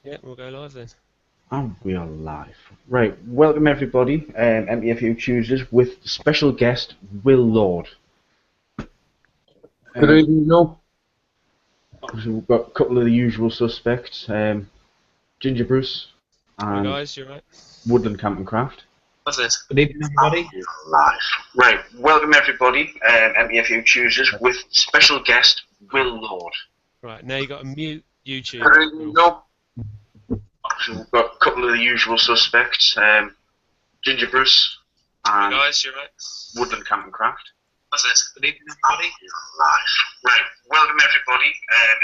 Yeah, we'll go live then. And we are live. Right, welcome everybody, MTFU Tuesdays with special guest Will Lord. Good evening, Noel. So we've got a couple of the usual suspects, Ginger Bruce Hi and guys, you right? Woodland Camp and Craft. What's this? Good evening, everybody. Live. Right, welcome everybody, MTFU Tuesdays with special guest Will Lord. Right, now you got to mute YouTube. Good evening, Noel. So we've got a couple of the usual suspects, Ginger Bruce Hi and guys, you right? Woodland Camp and Craft. What's this? Good evening, everybody. Live. Right, welcome everybody,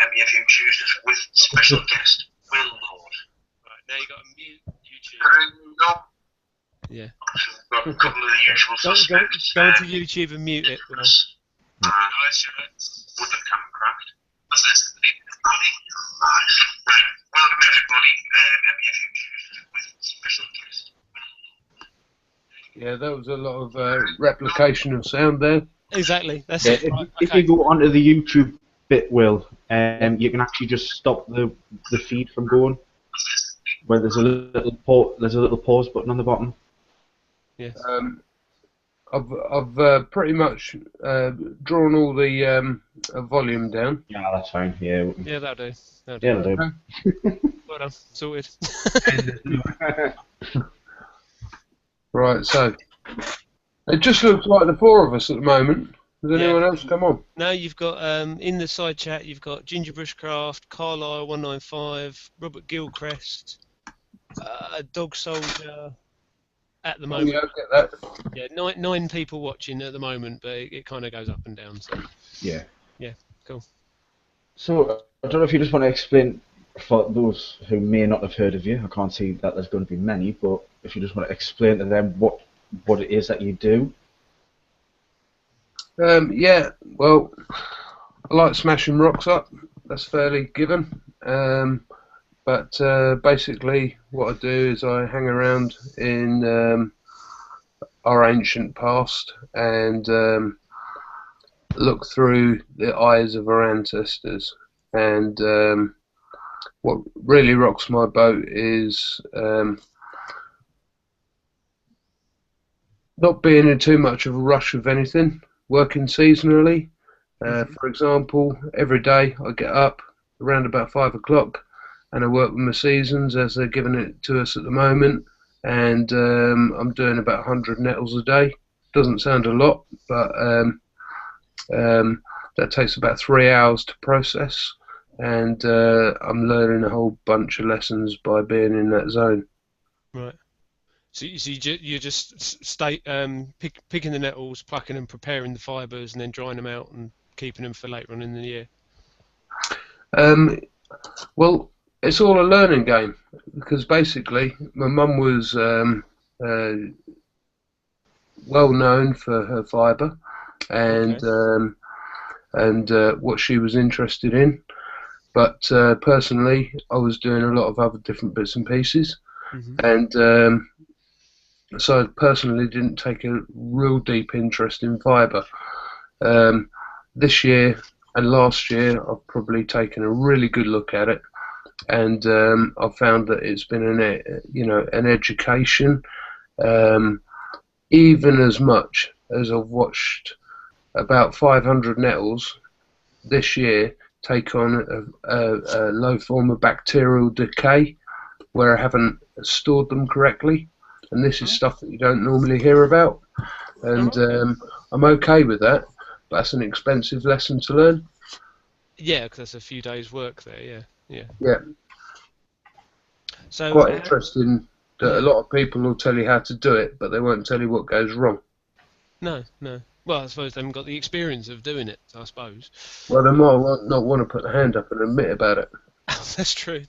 MTFU Tuesdays with special guest Will Lord. Right, now you got to mute YouTube. Good evening, Noel. Yeah. So we've got a couple of the usual suspects. Go into YouTube and mute it. Will. Hi guys, you right? Woodland Camp and Craft. What's this? Good evening, everybody. Live. Right, welcome everybody, MTFU Tuesdays with special guest. Yeah, that was a lot of replication of sound there. Exactly. That's Yeah, it. Right, if okay. you go onto the YouTube bit, Will, you can actually just stop the feed from going. Where there's a little pause button on the bottom. Yes. I've pretty much drawn all the volume down. Yeah, that's fine. Yeah, Yeah, that'll do. yeah, that'll do. Well done. Sorted. Right, so it just looks like the four of us at the moment. Has anyone else come on? Now you've got in the side chat you've got Ginger Bushcraft, Carlisle 195, Robert Gilchrist, Dog Soldier. At the moment, Yeah, I get that. yeah, nine people watching at the moment, but it kind of goes up and down. So Yeah. yeah, cool. So I don't know if you just want to explain for those who may not have heard of you. I can't see that there's going to be many, but if you just want to explain to them what it is that you do. Yeah, well, I like smashing rocks up. That's fairly given. But basically, what I do is I hang around in our ancient past and look through the eyes of our ancestors. And what really rocks my boat is not being in too much of a rush of anything, working seasonally. For example, every day I get up around about 5 o'clock and I work with my seasons as they're giving it to us at the moment, and I'm doing about 100 nettles a day. Doesn't sound a lot, but that takes about 3 hours to process, and I'm learning a whole bunch of lessons by being in that zone. Right. So you're just picking the nettles, plucking them, preparing the fibres, and then drying them out and keeping them for later on in the year. Well, it's all a learning game because basically my mum was well known for her fibre and what she was interested in, but personally I was doing a lot of other different bits and pieces, and so I personally didn't take a real deep interest in fibre. This year and last year I've probably taken a really good look at it, and I've found that it's been an education, even as much as I've watched about 500 nettles this year take on a low form of bacterial decay where I haven't stored them correctly, and this is stuff that you don't normally hear about, and I'm okay with that, but that's an expensive lesson to learn. Yeah, because that's a few days' work there. Yeah. So Quite interesting that a lot of people will tell you how to do it, but they won't tell you what goes wrong. No. Well, I suppose they haven't got the experience of doing it, I suppose. Well, they might not want to put their hand up and admit about it. That's true.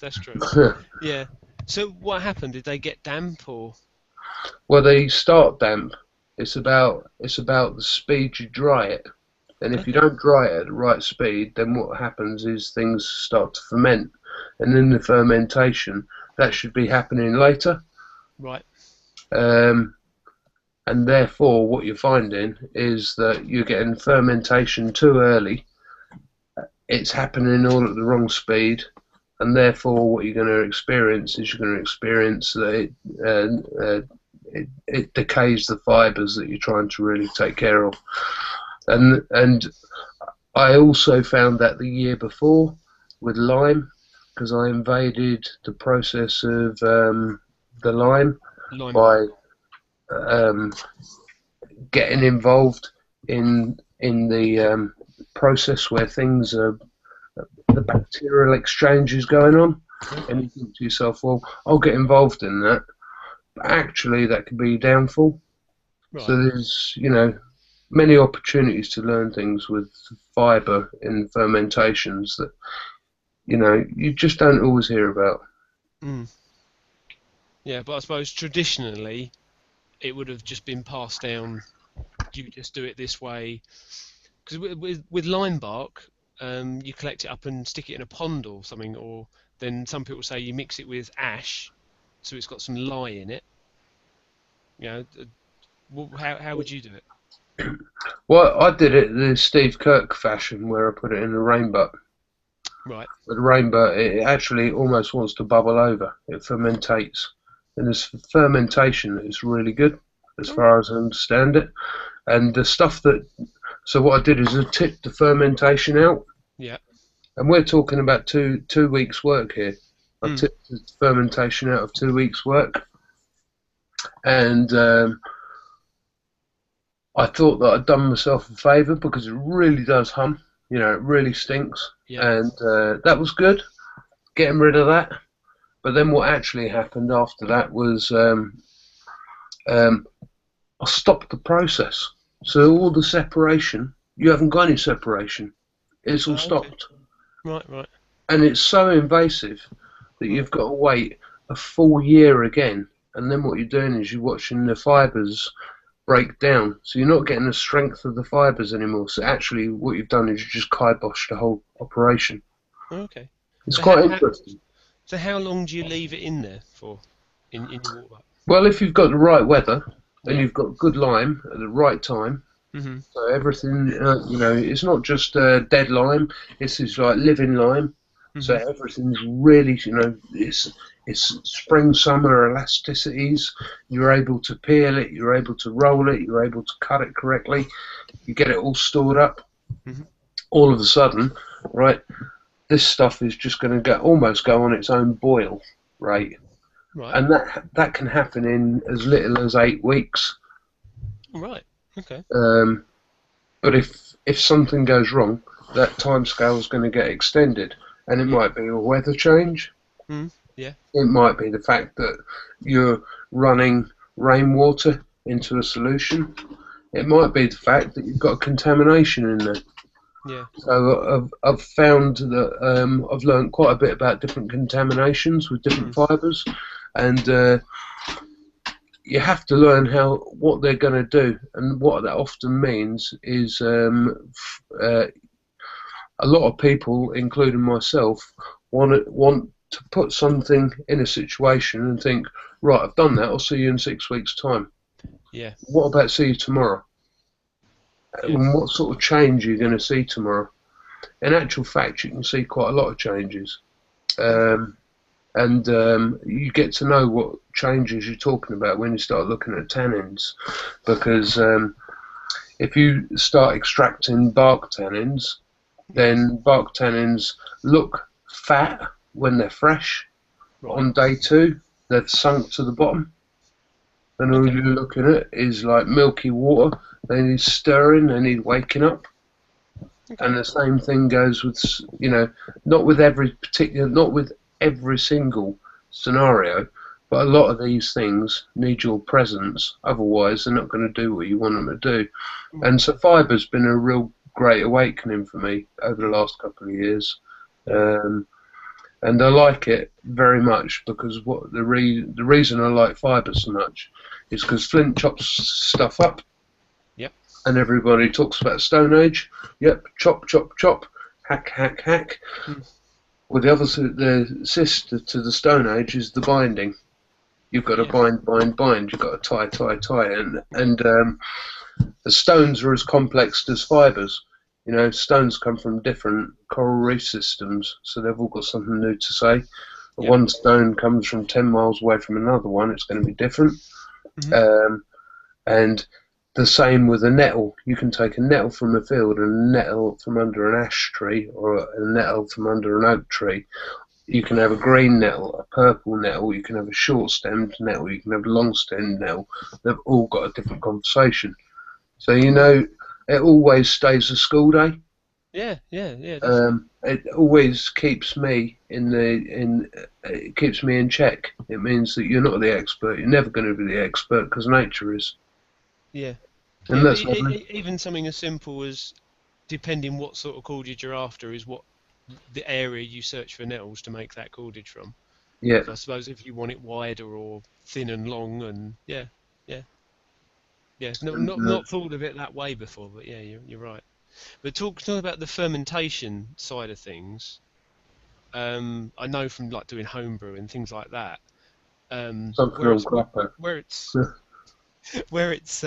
Yeah. So what happened? Did they get damp or? Well, they start damp. It's about the speed you dry it, and if you don't dry it at the right speed, then what happens is things start to ferment, and in the fermentation, that should be happening later. Right. And therefore, what you're finding is that you're getting fermentation too early. It's happening all at the wrong speed, and therefore what you're going to experience is that it decays the fibres that you're trying to really take care of. And I also found that the year before with lime, because I invaded the process of the lime by getting involved in the process where things are, the bacterial exchange is going on, and you think to yourself, well, I'll get involved in that, but actually that could be your downfall. Right. So there's, you know, many opportunities to learn things with fibre in fermentations that, you know, you just don't always hear about. Yeah, but I suppose traditionally it would have just been passed down. You just do it this way, because with lime bark, you collect it up and stick it in a pond or something, or then some people say you mix it with ash, so it's got some lye in it. You know, how would you do it? Well, I did it the Steve Kirk fashion, where I put it in a rainbow. Right. With a rainbow, it actually almost wants to bubble over. It fermentates, and this fermentation is really good, as far as I understand it. And the stuff that, so what I did is I tipped the fermentation out. Yeah. And we're talking about two weeks work here. I tipped the fermentation out of 2 weeks work, and I thought that I'd done myself a favour, because it really does hum. You know, it really stinks. Yeah. And that was good, getting rid of that. But then what actually happened after that was I stopped the process. So all the separation, you haven't got any separation. It's all stopped. Okay. Right. And it's so invasive that you've got to wait a full year again. And then what you're doing is you're watching the fibres break down. So you're not getting the strength of the fibres anymore. So actually what you've done is you just kiboshed the whole operation. Okay. It's quite interesting. So how long do you leave it in there for, in your water butt? Well, if you've got the right weather and you've got good lime at the right time, so everything, you know, it's not just dead lime, it's like living lime. So everything's really, you know, it's spring, summer elasticities. You're able to peel it, you're able to roll it, you're able to cut it correctly. You get it all stored up. All of a sudden, right, this stuff is just going to almost go on its own boil, right? And that can happen in as little as 8 weeks. Right. Okay. But if something goes wrong, that timescale is going to get extended, and it might be a weather change. Yeah. It might be the fact that you're running rainwater into a solution. It might be the fact that you've got contamination in there. Yeah. So I've found that I've learned quite a bit about different contaminations with different fibres, and you have to learn what they're going to do, and what that often means is a lot of people, including myself, want to put something in a situation and think, right, I've done that, I'll see you in 6 weeks' time. Yeah. What about see you tomorrow? Yeah. And what sort of change are you going to see tomorrow? In actual fact, you can see quite a lot of changes. And you get to know what changes you're talking about when you start looking at tannins, because if you start extracting bark tannins, then bark tannins look fat when they're fresh. On day 2, they've sunk to the bottom, and all you're looking at is like milky water. They need stirring, they need waking up. And the same thing goes with, you know, not with every single scenario, but a lot of these things need your presence, otherwise they're not going to do what you want them to do. And so fibre's been a real great awakening for me over the last couple of years, and I like it very much, because the reason I like fibre so much is because Flint chops stuff up. And everybody talks about Stone Age. Yep, chop, chop, chop, hack, hack, hack. Well, the sister to the Stone Age is the binding. You've got to bind, bind, bind. You've got to tie, tie, tie. And the stones are as complex as fibres. You know, stones come from different coral reef systems, so they've all got something new to say. But Yep. one stone comes from 10 miles away from another one, it's going to be different. And the same with a nettle. You can take a nettle from a field and a nettle from under an ash tree or a nettle from under an oak tree. You can have a green nettle, a purple nettle, you can have a short-stemmed nettle, you can have a long-stemmed nettle. They've all got a different conversation. So, you know, it always stays a school day. Yeah, definitely. It always keeps me it keeps me in check. It means that you're not the expert. You're never going to be the expert because nature is. Yeah. And Yeah, but that's lovely. even something as simple as, depending what sort of cordage you're after, is what the area you search for nettles to make that cordage from. Yeah. So I suppose if you want it wider or thin and long, and yeah. No, And, not thought of it that way before, but yeah, you're right. But talk about the fermentation side of things. I know from like doing homebrew and things like that. something Where on it's grappa. where it's where it's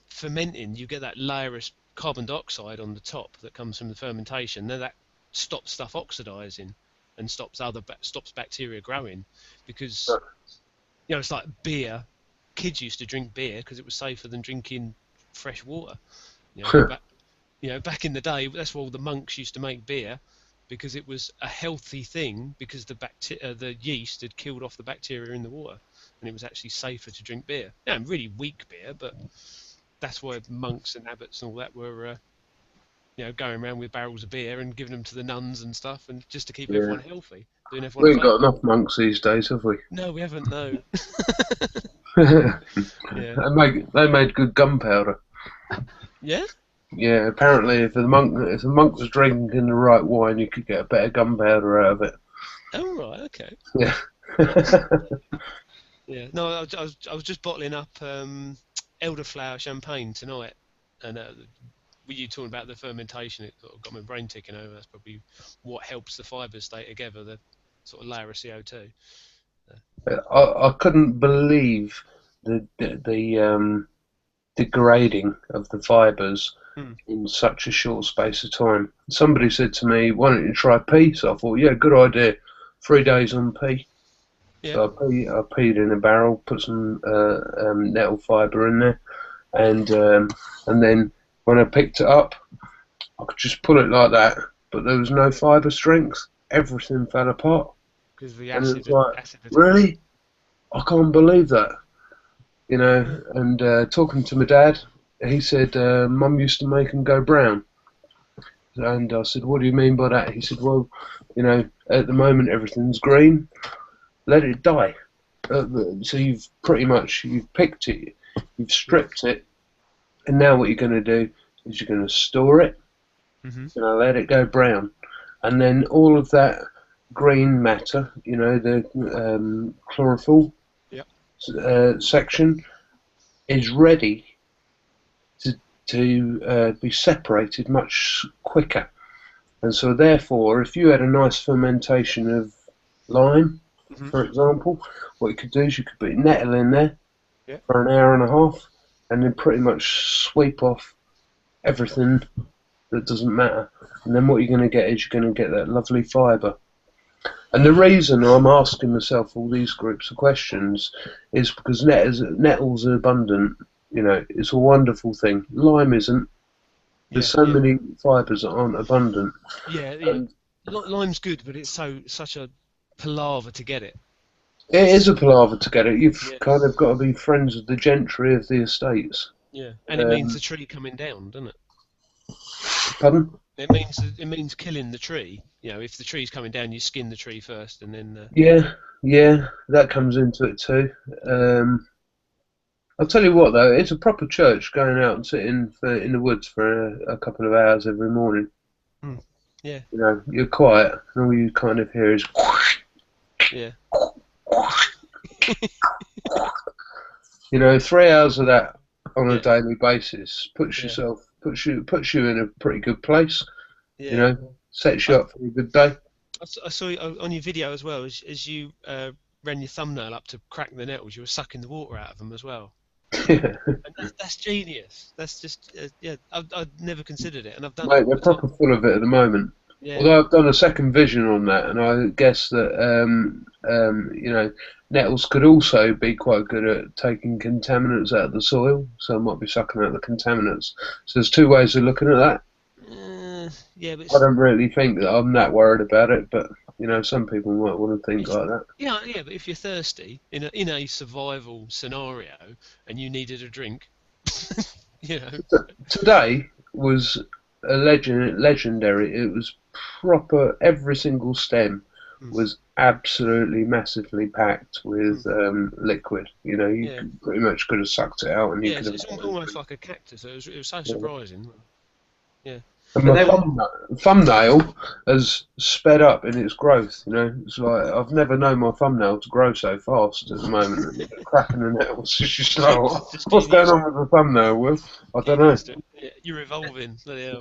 fermenting, you get that layer of carbon dioxide on the top that comes from the fermentation. Then that stops stuff oxidizing and stops bacteria growing, because it's like beer. Kids used to drink beer because it was safer than drinking fresh water. Back in the day, that's why all the monks used to make beer, because it was a healthy thing, because the yeast had killed off the bacteria in the water, and it was actually safer to drink beer. Really weak beer, but that's why monks and abbots and all that were, going around with barrels of beer and giving them to the nuns and stuff, and just to keep Yeah. everyone healthy, doing everyone We a ain't got favour. enough monks these days, have we? No, we haven't. No. Yeah. They made good gunpowder. Yeah. Yeah, apparently if the monk was drinking the right wine, you could get a better gunpowder out of it. Oh right. Okay. Yeah. Yeah. No, I was just bottling up elderflower champagne tonight, and with you talking about the fermentation, it sort of got my brain ticking over. That's probably what helps the fibres stay together, the sort of layer of CO2. I couldn't believe the degrading of the fibres Hmm. in such a short space of time. Somebody said to me, "Why don't you try pea?" So I thought, "Yeah, good idea." 3 days on pea. Yeah. So I peed in a barrel, put some nettle fibre in there, and then when I picked it up, I could just pull it like that, but there was no fibre strength. Everything fell apart, Because the and it was acid like, had taken it. really, I can't believe that, you Yeah. know. And talking to my dad, he said, "Mum used to make them go brown." And I said, "What do you mean by that?" He said, "Well, at the moment everything's green. Let it die." So you've picked it, you've Yeah. stripped it, and now what you're going to do is you're going to store it, Mhm. and let it go brown, and then all of that green matter, the chlorophyll Yep. section, is ready to be separated much quicker. And so therefore, if you had a nice fermentation of lime, Mhm. for example, what you could do is you could put nettle in there Yeah. for an hour and a half, and then pretty much sweep off everything that doesn't matter. And then what you're going to get is you're going to get that lovely fibre. And the reason I'm asking myself all these groups of questions is because nettles are abundant. It's a wonderful thing. Lime isn't. There's Yeah. so many fibres that aren't abundant. Yeah. And Lime's good, but it's such a palaver to get it. it is a palaver to get it. You've Yeah. kind of got to be friends with the gentry of the estates. Yeah. And it means the Um, tree coming down, doesn't it? Pardon? It means killing the tree. If the tree's coming down, you skin the tree first, and then. Yeah, that comes into it too. I'll tell you what though, it's a proper church going out and sitting in the woods for a couple of hours every morning. Yeah. You're quiet, and all you kind of hear is, Yeah. 3 hours of that on a Yeah. daily basis Yeah. puts you in a pretty good place. Yeah. Sets I, you up for a good day. I saw you on your video as well, as you ran your thumbnail up to crack the nettles. You were sucking the water out of them as well. Yeah. And that's genius. That's just yeah. I've never considered it, and I've done it Mate, all they're the time. proper full of it at the moment. Yeah. Although I've done a second vision on that, and I guess that nettles could also be quite good at taking contaminants out of the soil, so it might be sucking out the contaminants. So there's two ways of looking at that. Yeah, but I don't really think that I'm that worried about it, but some people might want to think it's, like that. yeah, but if you're thirsty in a survival scenario and you needed a drink, you know. Today was legendary. It was proper. Every single stem Mm, was absolutely massively packed mm, with liquid. You yeah, pretty much could have sucked it out, and you yeah. could have. It's almost like a cactus. It was so Yeah. surprising. Yeah. And But my they were, thumbnail has sped up in its growth. It's like I've never known my thumbnail to grow so fast at the moment. Cracking the nails. It's just like, Just what's getting going used, on with the thumbnail, Will? I don't getting know. used to it. Yeah, you're evolving. Bloody hell.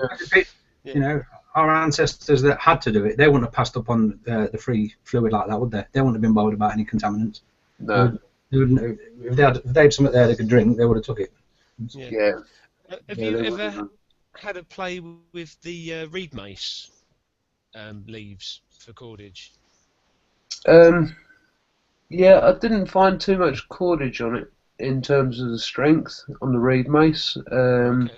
Yeah. Yeah. Our ancestors that had to do it, they wouldn't have passed up on the free fluid like that, would they? They wouldn't have been bothered about any contaminants. No. If they had something there they could drink, they would have took it. Yeah. Yeah. Have Yeah, you they ever wouldn't. had a play with the reed mace leaves for cordage? Um, yeah, I didn't find too much cordage on it in terms of the strength on the reed mace. Okay.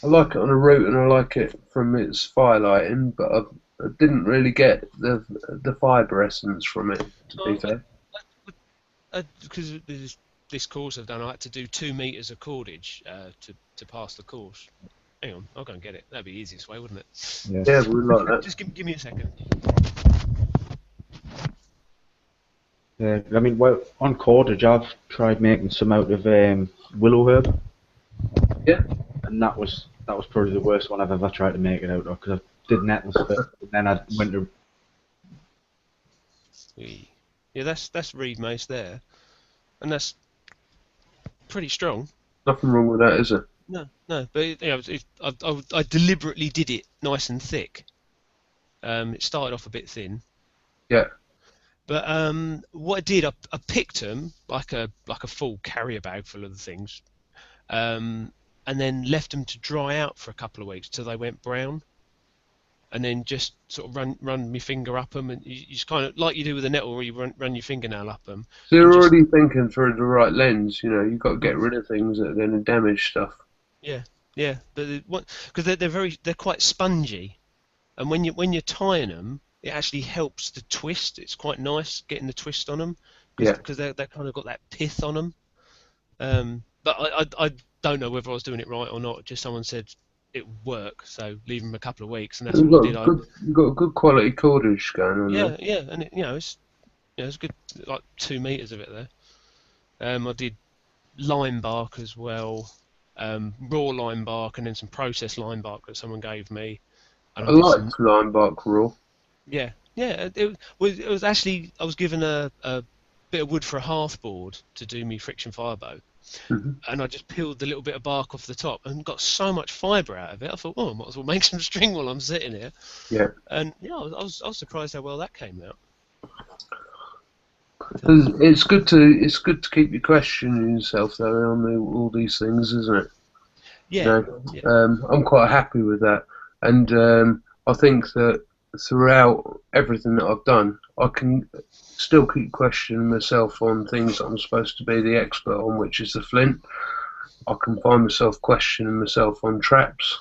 I like it on a root and I like it from its firelighting, but I didn't really get the fibre essence from it, to be Oh, fair. because this course I've done, I had to do 2 meters of cordage to pass the course. Hang on, I'll go and get it. That'd be the easiest way, wouldn't it? yeah. Yeah, we like that. Just give me a second. Yeah, I mean, well, on cordage, I've tried making some out of willow herb, Yeah. and that was probably the worst one I've ever tried to make it out of, because I did nettles first, and then I went to Yeah, that's reed mace there, and that's pretty strong. Nothing wrong with that, is there? No, but I deliberately did it nice and thick. It started off a bit thin, Yeah. but what I did, I picked them like a full carrier bag full of the things, and then left them to dry out for a couple of weeks till they went brown, and then just sort of run my finger up them, and you just kind of like you do with a nettle, where you run your fingernail up them, So and you're just already thinking through the right lens, you've got to get rid of things that are going to damage stuff. yeah, but because they're quite spongy, and when you're tying them, it actually helps the twist. It's quite nice getting the twist on them Yeah. because they're kind of got that pith on them. But I don't know whether I was doing it right or not. Just someone said it would work, so leave them a couple of weeks, and that's You've what I got did. you've got a good quality cordage going on there. Yeah, and it's good, like 2 meters of it there. I did lime bark as well, raw lime bark, and then some processed lime bark that someone gave me, and I I did some. like lime bark raw. Yeah, it was actually I was given a bit of wood for a hearthboard to do me friction firebow, Hmm. and I just peeled the little bit of bark off the top and got so much fibre out of it. I thought, oh, I might as well make some string while I'm sitting here. Yeah. And I was surprised how well that came out. It's good to keep you questioning yourself though on all these things, isn't it? Yeah, I'm quite happy with that, and I think that throughout everything that I've done, I can still keep questioning myself on things that I'm supposed to be the expert on, which is the flint. I can find myself questioning myself on traps.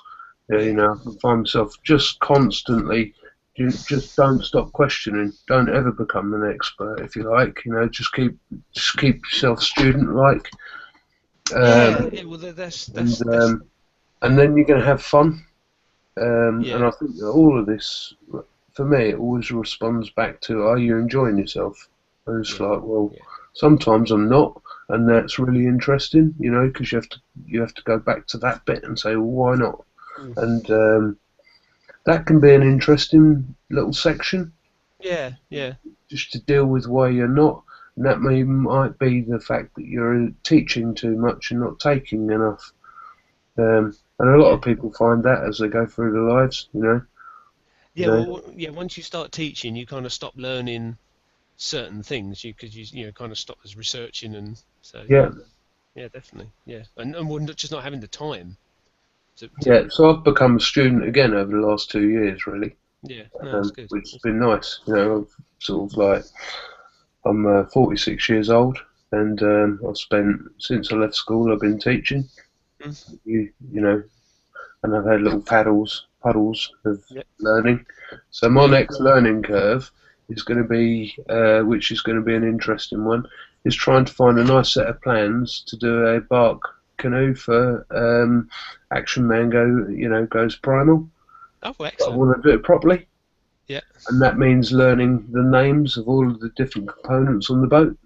I can find myself just constantly. Just don't stop questioning. Don't ever become an expert, if you like. Just keep yourself student-like. Well, And then you're going to have fun. yeah, And I think that all of this, for me, it always responds back to, are you enjoying yourself? And it's like, well, sometimes I'm not, and that's really interesting, because you have to go back to that bit and say, well, why not? Mm. And that can be an interesting little section, yeah, just to deal with why you're not. And that might be the fact that you're teaching too much and not taking enough. And a lot of people find that as they go through their lives, Once you start teaching, you kind of stop learning certain things because you kind of stop as researching, and so Yeah. Yeah, definitely. Yeah, and we're just not having the time to Yeah, so I've become a student again over the last 2 years, really, yeah, no, that's good. which has been nice. You know, I've sort of like I'm 46 years old, and I've spent since I left school I've been teaching. Mm. You know, and I've had little puddles of Yep. learning. So my next learning curve is going to be, which is going to be an interesting one, is trying to find a nice set of plans to do a bark canoe for Action Man goes primal. Oh, But I excellent. want to do it properly, Yeah. and that means learning the names of all of the different components on the boat.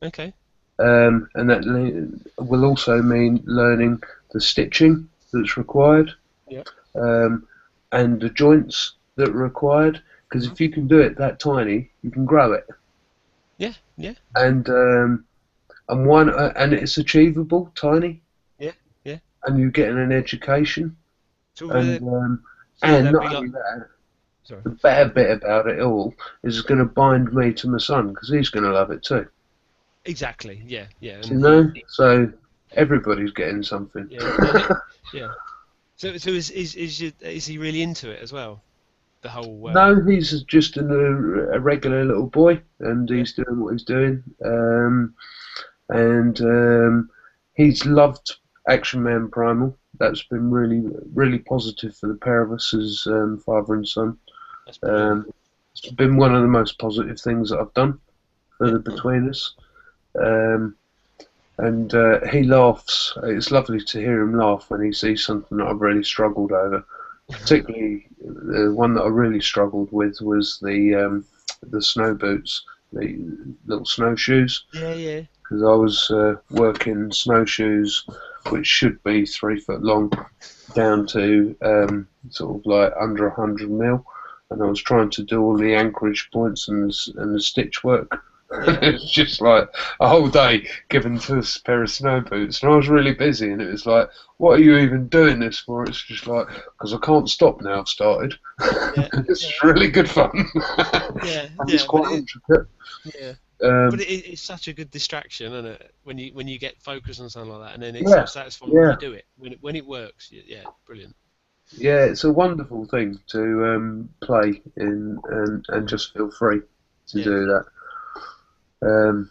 Okay. And that will also mean learning the stitching that's required, Yeah. and the joints that are required. Because if you can do it that tiny, you can grow it, Yeah. Yeah. and it's achievable, tiny, Yeah. Yeah. and you're getting an education, So would and that not be like? only that, Sorry. the better bit about it all is it's going to bind me to my son because he's going to love it too. Exactly. Yeah. Yeah. You And know, so everybody's getting something. yeah. No, yeah. So is he really into it as well? The whole. No, he's just a regular little boy, and Yeah. he's doing what he's doing. And he's loved Action Man Primal. That's been really, really positive for the pair of us as father and son. That's brilliant. It's been one of the most positive things that I've done for Yeah. the between us. And he laughs. It's lovely to hear him laugh when he sees something that I've really struggled over. Particularly, the one that I really struggled with was the snow boots, the little snowshoes. Yeah. Yeah. Because I was working snowshoes, which should be 3 foot long, down to sort of like under 100 mil, and I was trying to do all the anchorage points and the stitch work. It's just like a whole day given to a pair of snow boots, and I was really busy, and it was like, what are you even doing this for? It's just like, because I can't stop now, I've started. Yeah. It's really good fun. Yeah. And Yeah. it's quite intricate. Yeah. Um, But it's such a good distraction, isn't it? When you get focused on something like that, and then it's Yeah, so satisfying yeah. when you do it. When it works, yeah, brilliant. Yeah, it's a wonderful thing to play in and just feel free to Yeah. do that. And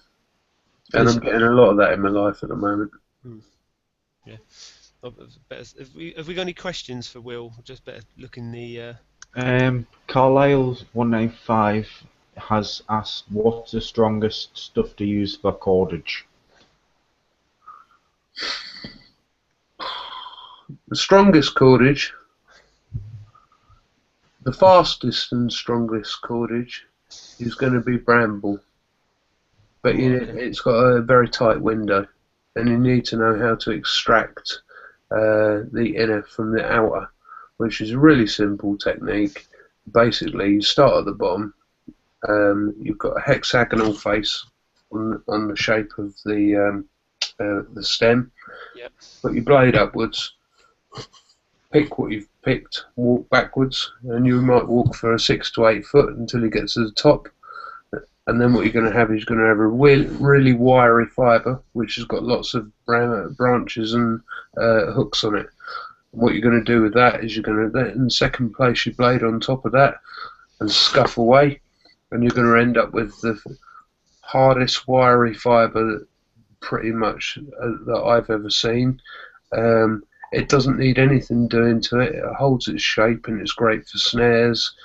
I'm getting a lot of that in my life at the moment. Yeah. Have we got any questions for Will? Just better look in the. Carlisle's 195 has asked, what's the strongest stuff to use for cordage? The strongest cordage, the fastest and strongest cordage is going to be bramble. But it's got a very tight window, and you need to know how to extract the inner from the outer, which is a really simple technique. Basically, you start at the bottom. You've got a hexagonal face on the shape of the stem. Yep. Put your blade upwards. Pick what you've picked. Walk backwards, and you might walk for 6 to 8 foot until you get to the top. And then what you're going to have is you're going to have a really wiry fibre, which has got lots of branches and hooks on it. And what you're going to do with that is you're going to, in second place, your blade on top of that and scuff away, and you're going to end up with the hardest wiry fibre pretty much that I've ever seen. It doesn't need anything doing to it. It holds its shape, and it's great for snares.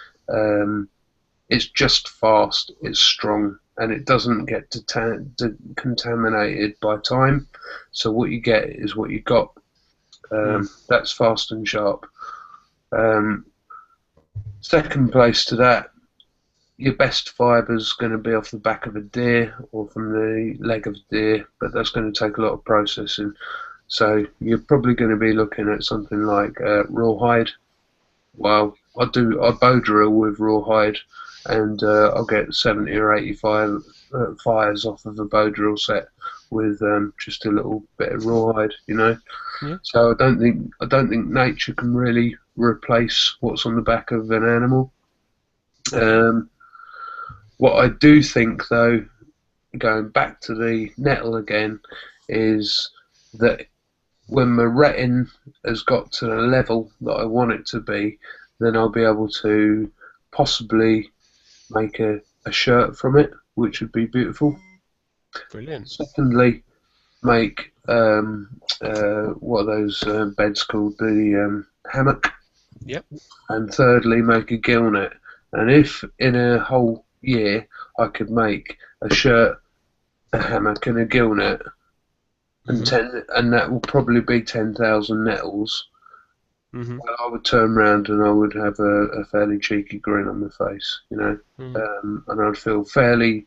It's just fast, it's strong, and it doesn't get contaminated by time. So what you get is what you got. That's fast and sharp. Second place to that, your best fiber's going to be off the back of a deer or from the leg of a deer, but that's going to take a lot of processing. So you're probably going to be looking at something like rawhide. Well, I bow drill with rawhide, and I'll get 70 or 85 fires off of a bow drill set with just a little bit of rawhide, you know. Yeah. So I don't think nature can really replace what's on the back of an animal. What I do think, though, going back to the nettle again, is that when my retting has got to the level that I want it to be, then I'll be able to possibly make a shirt from it, which would be beautiful. Brilliant. Secondly, make what are those beds called? The hammock. Yep. And thirdly, make a gill net. And if in a whole year I could make a shirt, a hammock, and a gill net, and that will probably be 10,000 nettles, I would turn round and I would have a fairly cheeky grin on my face, you know, and I'd feel fairly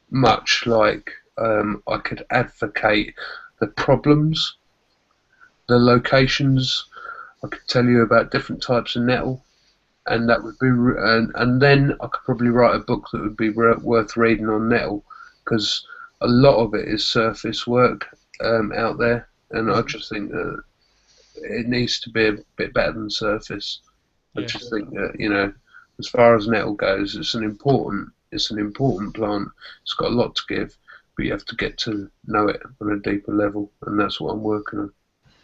much like I could advocate the problems, the locations. I could tell you about different types of nettle, and that would be, and then I could probably write a book that would be worth reading on nettle, because a lot of it is surface work out there, and I just think that it needs to be a bit better than surface. I just think that, you know, as far as nettle goes, it's an important plant. It's got a lot to give, but you have to get to know it on a deeper level, and that's what I'm working on.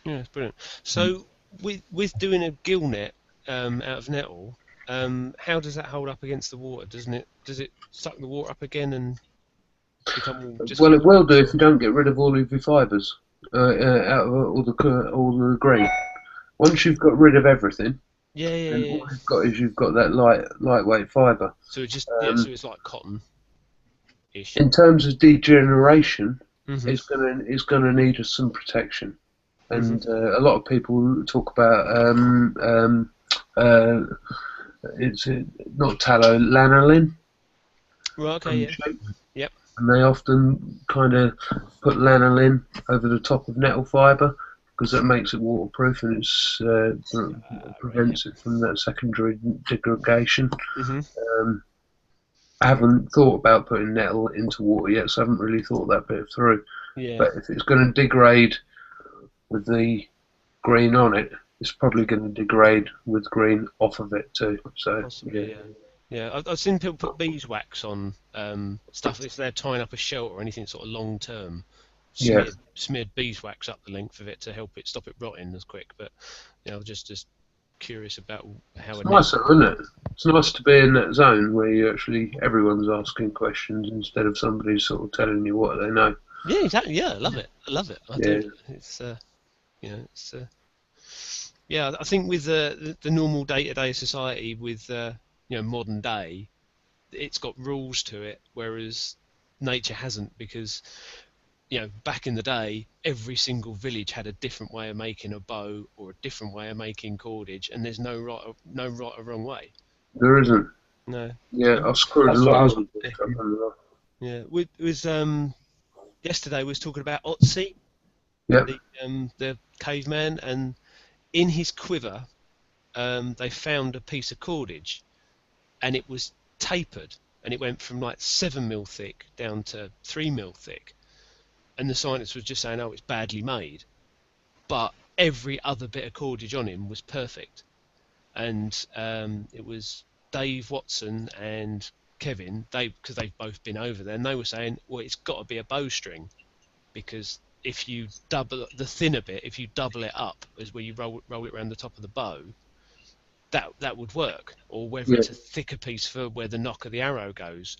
Yeah, it's brilliant. So with doing a gill net out of nettle, how does that hold up against the water? Does it suck the water up again and become all just? Well, it will do if you don't get rid of all of your fibres out of all the grain. Once you've got rid of everything, all you've got is that lightweight fibre. So it just so it's like cotton-ish. In terms of degeneration, it's gonna need some protection, and a lot of people talk about it's not tallow, lanolin. Right. Okay. Yep. And they often kind of put lanolin over the top of nettle fibre because that makes it waterproof and it prevents it from that secondary degradation. I haven't thought about putting nettle into water yet, so I haven't really thought that bit through. Yeah. But if it's going to degrade with the green on it, it's probably going to degrade with green off of it too. So possibly, yeah. I've seen people put beeswax on stuff if they're tying up a shelter or anything sort of long term. Smeared beeswax up the length of it to help it stop it rotting as quick. But you know, just curious about how it's nice, isn't it? It's nice to be in that zone where you everyone's asking questions instead of somebody sort of telling you what they know. Yeah, exactly. Yeah, I love it. I do. It's I think with the normal day-to-day society with modern day, it's got rules to it, whereas nature hasn't, because back in the day every single village had a different way of making a bow or a different way of making cordage, and there's no right or wrong way. There isn't. No. Yeah, I've screwed a lot of stuff up. Yeah, it was yesterday we was talking about Otzi, the caveman, and in his quiver they found a piece of cordage, and it was tapered, and it went from like 7 mil thick down to 3 mil thick, and the scientist was just saying, oh, it's badly made, but every other bit of cordage on him was perfect. And it was Dave Watson and Kevin, because they've both been over there, and they were saying, well, it's got to be a bowstring, because if you double the thinner bit, if you double it up as where you roll it around the top of the bow, that would work. Or whether it's a thicker piece for where the nock of the arrow goes,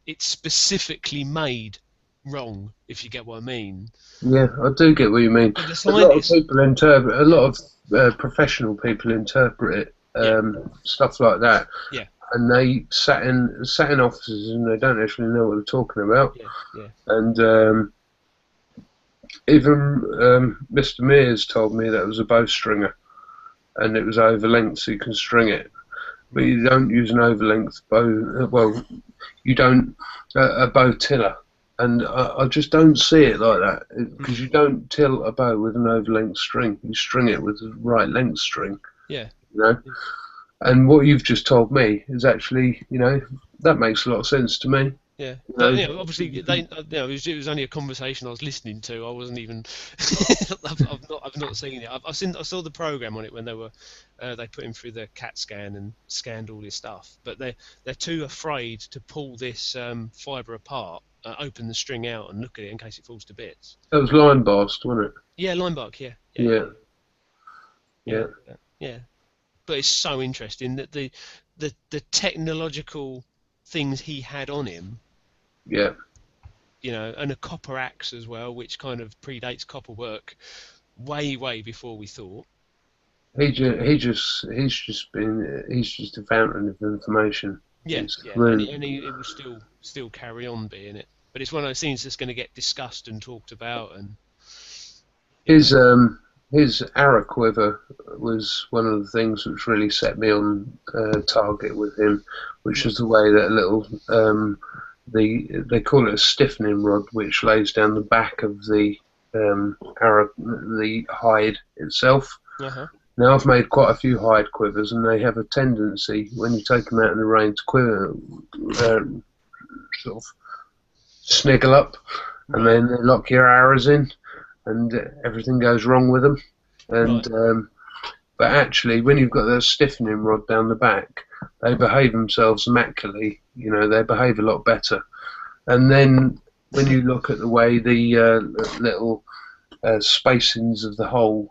it's specifically made wrong, if you get what I mean. Yeah, I do get what you mean. A lot of people interpret, a lot of professional people interpret it, stuff like that. Yeah. And they sat in offices and they don't actually know what they're talking about. Yeah. And even Mr. Mears told me that it was a bowstringer, and it was over length, so you can string it. But you don't use an over length bow. Well, you don't a bow tiller. And I just don't see it like that, because you don't till a bow with an over-length string. You string it with the right length string. Yeah. And what you've just told me is actually, that makes a lot of sense to me. Yeah, You but know, obviously it was only a conversation I was listening to. I wasn't even. I've not seen it. I saw the program on it when they put him through the CAT scan and scanned all his stuff. But they're too afraid to pull this fibre apart, open the string out, and look at it in case it falls to bits. that was line bast, wasn't it? Yeah, linebark. Yeah. Yeah. Yeah. But it's so interesting that the technological things he had on him, Yeah. and a copper axe as well, which kind of predates copper work way before we thought. He's just a fountain of information. Yeah, It's yeah, really, it will still carry on being it. But it's one of those things that's going to get discussed and talked about, and his arrow quiver was one of the things which really set me on target with him, which is the way that little they call it a stiffening rod, which lays down the back of the arrow, the hide itself. Uh-huh. Now, I've made quite a few hide quivers, and they have a tendency, when you take them out in the rain, to quiver, sort of sniggle up, and then they lock your arrows in, and everything goes wrong with them. And but actually, when you've got the stiffening rod down the back, they behave themselves immaculately. They behave a lot better. And then when you look at the way the little spacings of the holes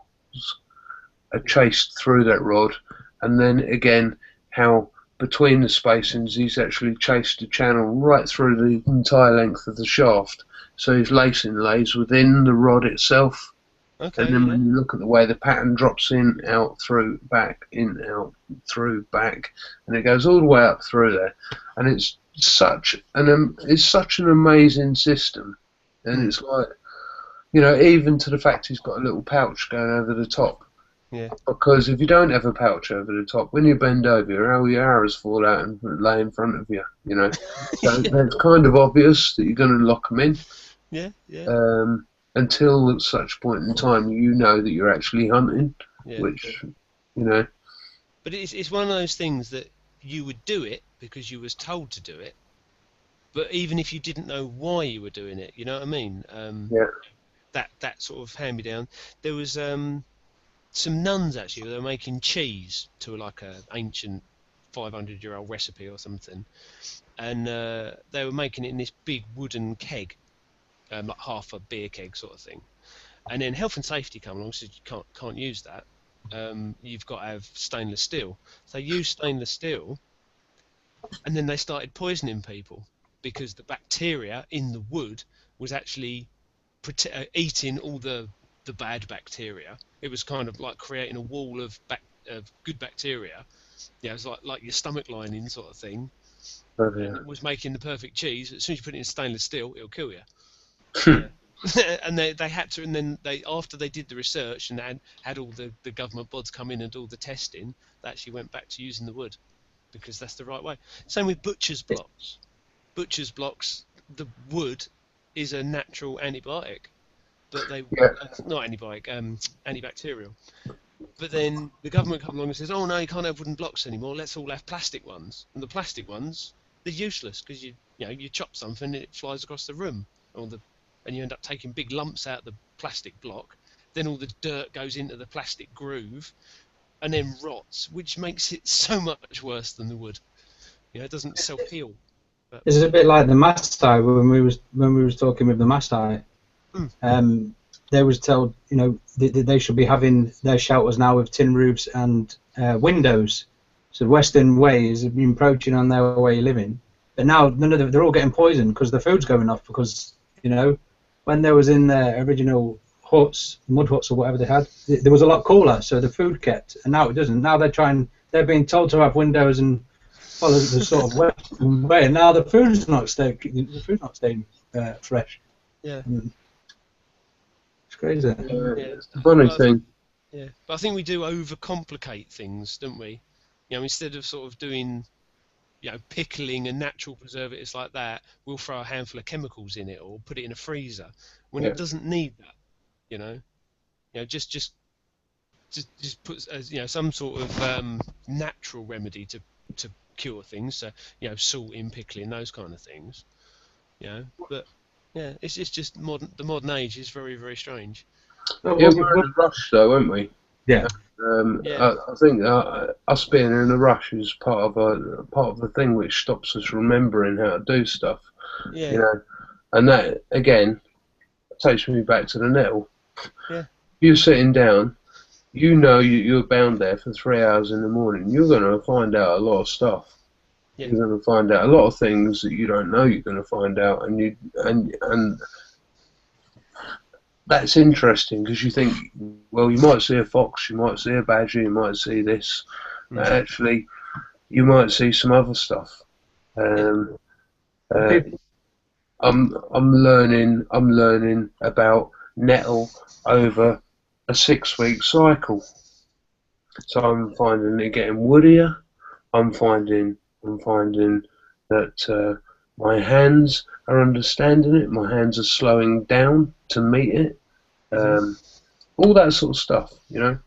are chased through that rod, and then again how between the spacings he's actually chased a channel right through the entire length of the shaft, so his lacing lays within the rod itself. Okay, and then when you look at the way the pattern drops in, out, through, back, in, out, through, back, and it goes all the way up through there, and it's such an amazing system, and it's like, even to the fact he's got a little pouch going over the top. Yeah. Because if you don't have a pouch over the top, when you bend over, all your arrows fall out and lay in front of you. So it's kind of obvious that you're going to lock them in. Yeah, yeah. Until at such point in time, that you're actually hunting, which. But it's one of those things that you would do it because you was told to do it, but even if you didn't know why you were doing it, you know what I mean? That sort of hand me down. There was some nuns actually. They were making cheese to like a ancient 500-year-old recipe or something, and they were making it in this big wooden keg, like half a beer keg sort of thing. And then health and safety come along, said you can't use that. You've got to have stainless steel. So they used stainless steel, and then they started poisoning people because the bacteria in the wood was actually eating all the bad bacteria. It was kind of like creating a wall of good bacteria. Yeah, it was like your stomach lining sort of thing. And it was making the perfect cheese. As soon as you put it in stainless steel, it'll kill you. And they had to, and then after they did the research and had all the government bods come in and do all the testing, they actually went back to using the wood because that's the right way. Same with butcher's blocks. Butcher's blocks, the wood is a natural antibiotic, but not antibiotic, antibacterial. But then the government comes along and says, "Oh no, you can't have wooden blocks anymore. Let's all have plastic ones." And the plastic ones, they're useless because you chop something and it flies across the room, and you end up taking big lumps out of the plastic block. Then all the dirt goes into the plastic groove, and then rots, which makes it so much worse than the wood. It doesn't self-heal. It's a bit like the Maasai when we was talking with the Maasai. They was told they should be having their shelters now with tin roofs and windows. So Western ways have been encroaching on their way of living, but now they're all getting poisoned because the food's going off. Because when they was in their original huts, mud huts or whatever they had, there was a lot cooler, so the food kept, and now it doesn't. Now they're being told to have windows and follow the sort of Western way, and now the food's not staying fresh. Yeah. It's crazy. It's the funny thing. Yeah, but I think we do overcomplicate things, don't we? Instead of sort of doing, pickling and natural preservatives like that, we'll throw a handful of chemicals in it or put it in a freezer when it doesn't need that. Just put some sort of natural remedy to cure things. So salt in pickling, those kind of things. you know. But yeah, it's just modern. The modern age is very, very strange. Oh, yeah, we're in a rush though, weren't we? Yeah. Yeah. I think us being in a rush is part of the thing which stops us remembering how to do stuff. Yeah. You know, and that again takes me back to the nettle. Yeah. You're sitting down. You know you're bound there for 3 hours in the morning. You're going to find out a lot of stuff. Yeah. You're going to find out a lot of things that you don't know you're going to find out, and that's interesting because you think, well, you might see a fox, you might see a badger, you might see this. Actually, you might see some other stuff. I'm learning about nettle over a 6-week cycle. So I'm finding it getting woodier. I'm finding that my hands are understanding it. My hands are slowing down to meet it. All that sort of stuff, you know.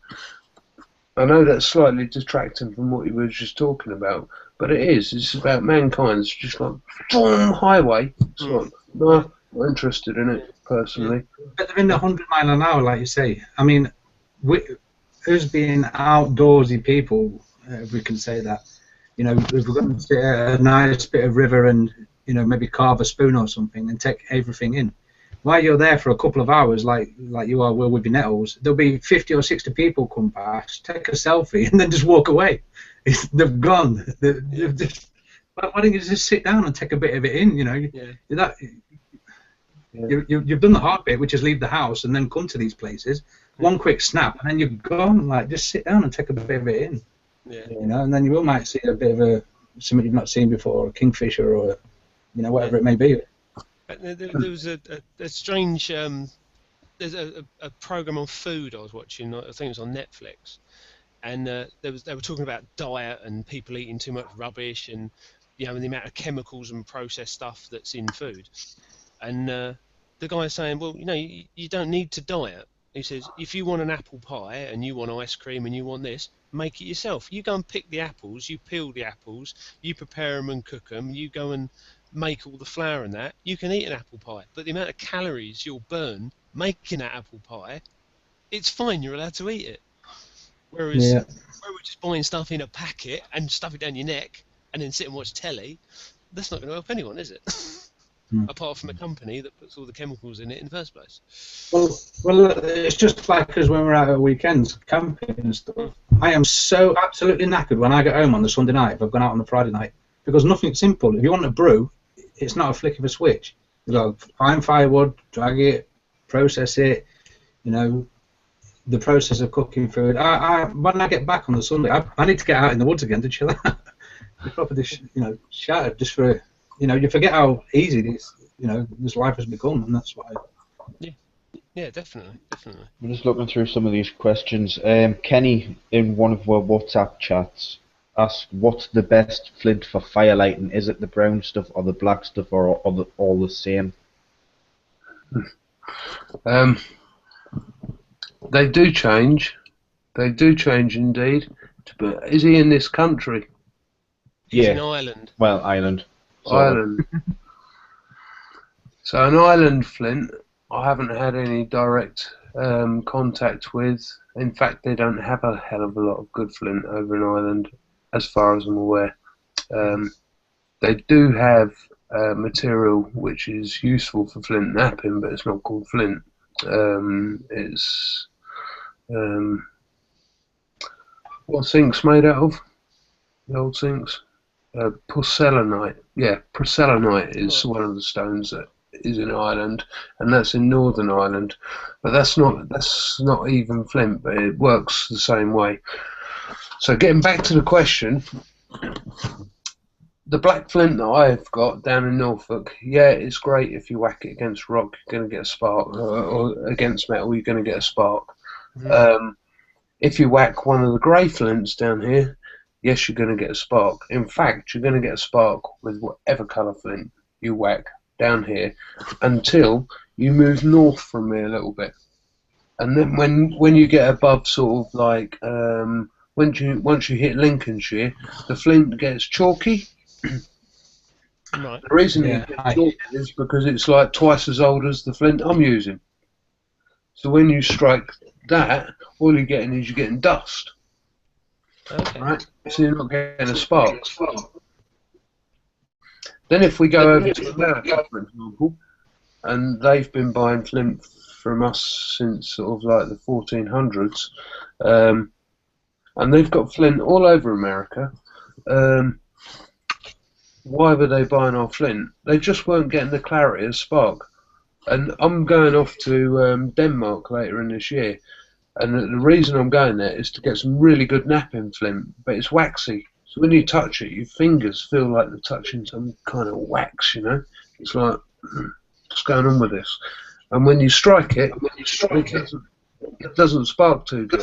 I know that's slightly distracting from what you were just talking about, but it is. It's about mankind. It's just like boom, highway. It's like, no, not interested in it personally. But they're in the 100 mile an hour, like you say. I mean, us being outdoorsy people, if we can say that, you know, if we're going to sit at a nice bit of river and, you know, maybe carve a spoon or something and take everything in. While you're there for a couple of hours, like you are with your nettles, there'll be 50 or 60 people come past, take a selfie, and then just walk away. They've gone. They've just, why don't you just sit down and take a bit of it in? You know, you've done the hard bit, which is leave the house and then come to these places. One quick snap, and then you're gone. Like, just sit down and take a bit of it in. You know, and then you might see a bit of something you've not seen before, a kingfisher or, you know, whatever it may be. There was a strange. There's a program on food I was watching. I think it was on Netflix, and they were talking about diet and people eating too much rubbish, and you know, the amount of chemicals and processed stuff that's in food. And the guy's saying, well, you know, you don't need to diet. He says, if you want an apple pie and you want ice cream and you want this, make it yourself. You go and pick the apples, you peel the apples, you prepare them and cook them, you go and make all the flour and that, you can eat an apple pie. But the amount of calories you'll burn making that apple pie, it's fine, you're allowed to eat it. Whereas where we're just buying stuff in a packet and stuff it down your neck and then sit and watch telly, that's not going to help anyone, is it? Apart from a company that puts all the chemicals in it in the first place. Well, it's just like us when we're out at weekends camping and stuff. I am so absolutely knackered when I get home on the Sunday night if I've gone out on the Friday night, because nothing's simple. If you want a brew, it's not a flick of a switch. You got to find firewood, drag it, process it. You know, the process of cooking food. When I get back on the Sunday, I need to get out in the woods again to chill out. You're probably, you know, shattered just for. You know, you forget how easy this life has become, and that's why. Yeah, definitely. I'm just looking through some of these questions. Kenny, in one of our WhatsApp chats, asked, what's the best flint for firelighting? Is it the brown stuff or the black stuff, or all the same? They do change. They do change indeed. But is he in this country? He's in Ireland. Well, Ireland. Ireland. So an island flint, I haven't had any direct contact with. In fact, they don't have a hell of a lot of good flint over in Ireland, as far as I'm aware. They do have material which is useful for flint knapping, but it's not called flint. It's what sink's made out of? The old sinks. Porcelainite. Yeah, porcelainite is one of the stones that is in Ireland, and that's in Northern Ireland. But that's not even flint, but it works the same way. So getting back to the question, the black flint that I've got down in Norfolk, yeah, it's great if you whack it against rock, you're going to get a spark, or against metal, you're going to get a spark. If you whack one of the grey flints down here, yes, you're going to get a spark. In fact, you're going to get a spark with whatever colour flint you whack down here until you move north from me a little bit. And then when you get above sort of like, once you hit Lincolnshire, the flint gets chalky. Right. The reason Yeah, it gets short is because it's like twice as old as the flint I'm using. So when you strike that, all you're getting is you're getting dust, Okay. right? So you're not getting a spark. Then if we go over to America, for example, and they've been buying flint from us since sort of like the 1400s, and they've got flint all over America. Why were they buying our flint? They just weren't getting the clarity of spark. And I'm going off to Denmark later in this year, and the reason I'm going there is to get some really good napping flint, but it's waxy. So when you touch it, your fingers feel like they're touching some kind of wax, you know? It's like, what's going on with this? And when you strike it, it doesn't spark too good.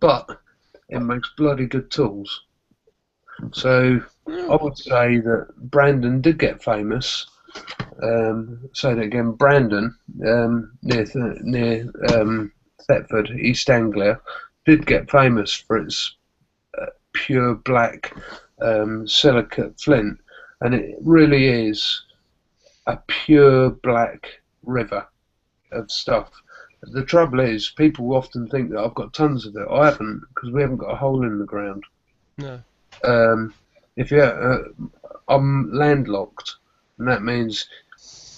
But it makes bloody good tools. So I would say that Brandon did get famous. Say that again, Brandon, near Thetford, East Anglia, did get famous for its pure black silicate flint, and it really is a pure black river of stuff. The trouble is, people often think that I've got tons of it. I haven't, because we haven't got a hole in the ground. No. If you, I'm landlocked, and that means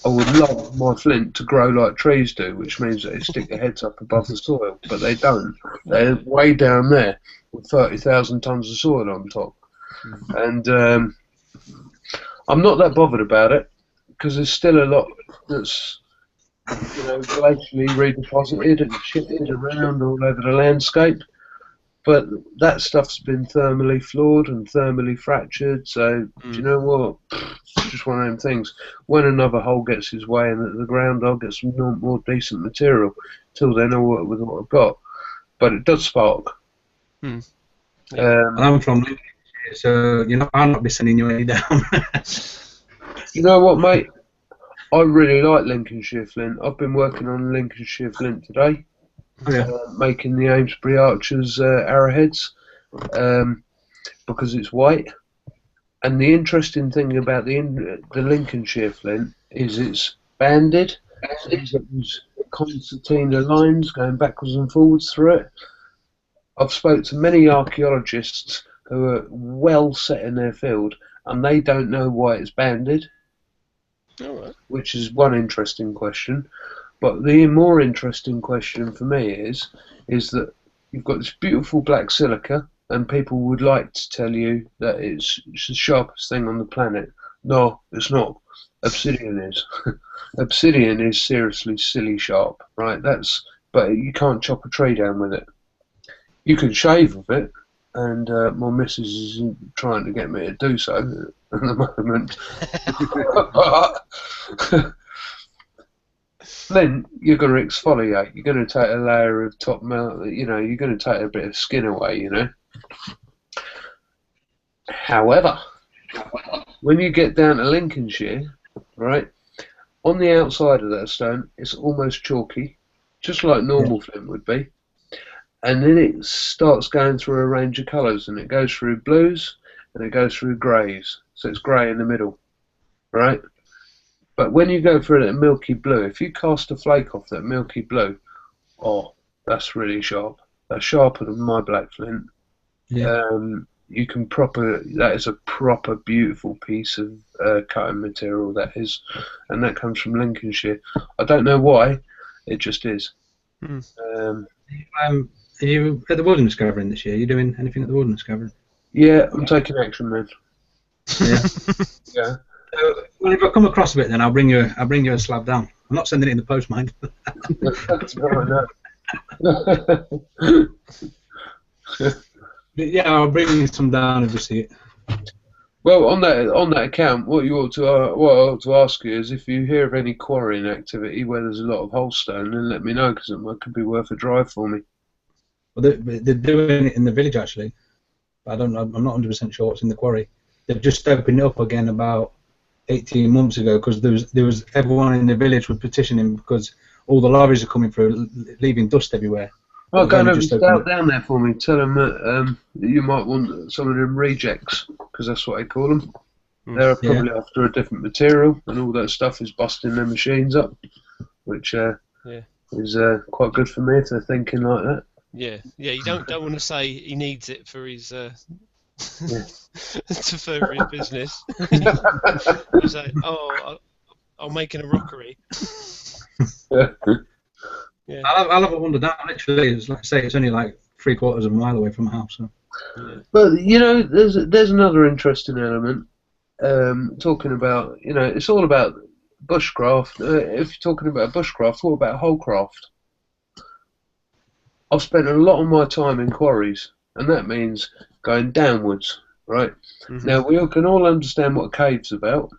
I would love my flint to grow like trees do, which means that they stick their heads up above the soil, but they don't. They're way down there with 30,000 tons of soil on top. And I'm not that bothered about it, because there's still a lot that's, you know, glacially redeposited and shifted around all over the landscape. But that stuff's been thermally flawed and thermally fractured, so do you know what? It's just one of them things. When another hole gets his way into the ground, I'll get some more decent material. Till then, I'll work with what I've got. But it does spark. Yeah. I'm from Lincolnshire, so I'll not be sending you any down. You know what, mate? I really like Lincolnshire flint. I've been working on Lincolnshire flint today. Making the Amesbury Archers Arrowheads because it's white. And the interesting thing about the Lincolnshire flint is it's banded. There's concertina lines going backwards and forwards through it. I've spoke to many archaeologists who are well set in their field, and they don't know why it's banded, which is one interesting question. But the more interesting question for me is that you've got this beautiful black silica, and people would like to tell you that it's the sharpest thing on the planet. No, it's not. Obsidian is. Obsidian is seriously silly sharp, right? But you can't chop a tree down with it. You can shave with it, and my missus is trying to get me to do so at the moment. But then you're going to exfoliate. You're going to take a layer of top melt. You're going to take a bit of skin away. However, when you get down to Lincolnshire, right, on the outside of that stone, it's almost chalky, just like normal flint would be. And then it starts going through a range of colours, and it goes through blues and it goes through greys. So it's grey in the middle, right? But when you go for that milky blue, if you cast a flake off that milky blue, oh, that's really sharp. That's sharper than my black flint. Yeah. You can that is a proper beautiful piece of cutting material, that is, and that comes from Lincolnshire. I don't know why, it just is. Are you at the Wilderness Gathering this year? Are you doing anything at the Wilderness Gathering? Yeah, I'm taking action, man. Yeah. Yeah. Well, if I come across a bit, then I'll bring you a slab down. I'm not sending it in the post, mind. Yeah, I'll bring you some down if you see it. Well, on that account, what I ought to ask you is if you hear of any quarrying activity where there's a lot of holestone, then let me know, because it could be worth a drive for me. Well, they're doing it in the village actually. I don't know. I'm not 100% sure what's in the quarry. They've just opened it up again about 18 months ago, because there was everyone in the village was petitioning because all the lorries are coming through, leaving dust everywhere. Oh, go and scout down there for me. Tell them that you might want some of them rejects, because that's what they call them. They're probably after a different material, and all that stuff is busting their machines up, which is quite good for me if they're thinking like that. Yeah. You don't want to say he needs it for his to further his business. You say, I'm making a rockery. Yeah. I'll have a wander down. Literally, like I say, it's only like 3/4 of a mile away from my house. So. Yeah. But there's another interesting element. Talking about, it's all about bushcraft. If you're talking about bushcraft, what about holecraft? I've spent a lot of my time in quarries, and that means going downwards, right? Mm-hmm. Now, we can all understand what a cave's about,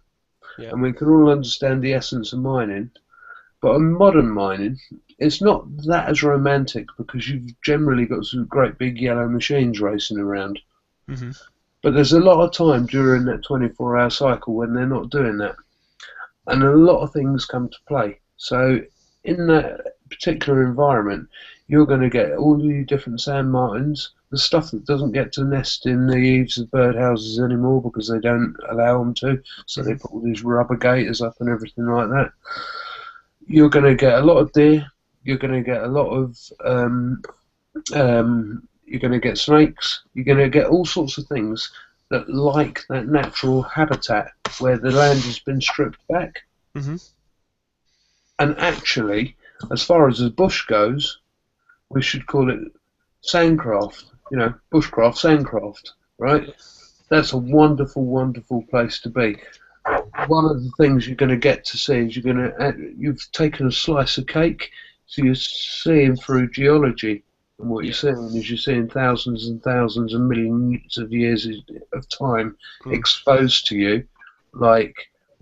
and we can all understand the essence of mining, but in modern mining, it's not that as romantic because you've generally got some great big yellow machines racing around. Mm-hmm. But there's a lot of time during that 24-hour cycle when they're not doing that. And a lot of things come to play. So in that particular environment, you're going to get all the different sand martins, the stuff that doesn't get to nest in the eaves of birdhouses anymore because they don't allow them to. So they put all these rubber gators up and everything like that. You're going to get a lot of deer. You're going to get a lot of you're going to get snakes. You're going to get all sorts of things that like that natural habitat where the land has been stripped back. Mm-hmm. And actually, as far as the bush goes, we should call it sandcraft. Bushcraft, sandcraft, right? That's a wonderful, wonderful place to be. One of the things you're going to get to see is you've taken a slice of cake, so you're seeing through geology. And what you're seeing is you're seeing thousands and thousands and millions of years of time exposed to you, like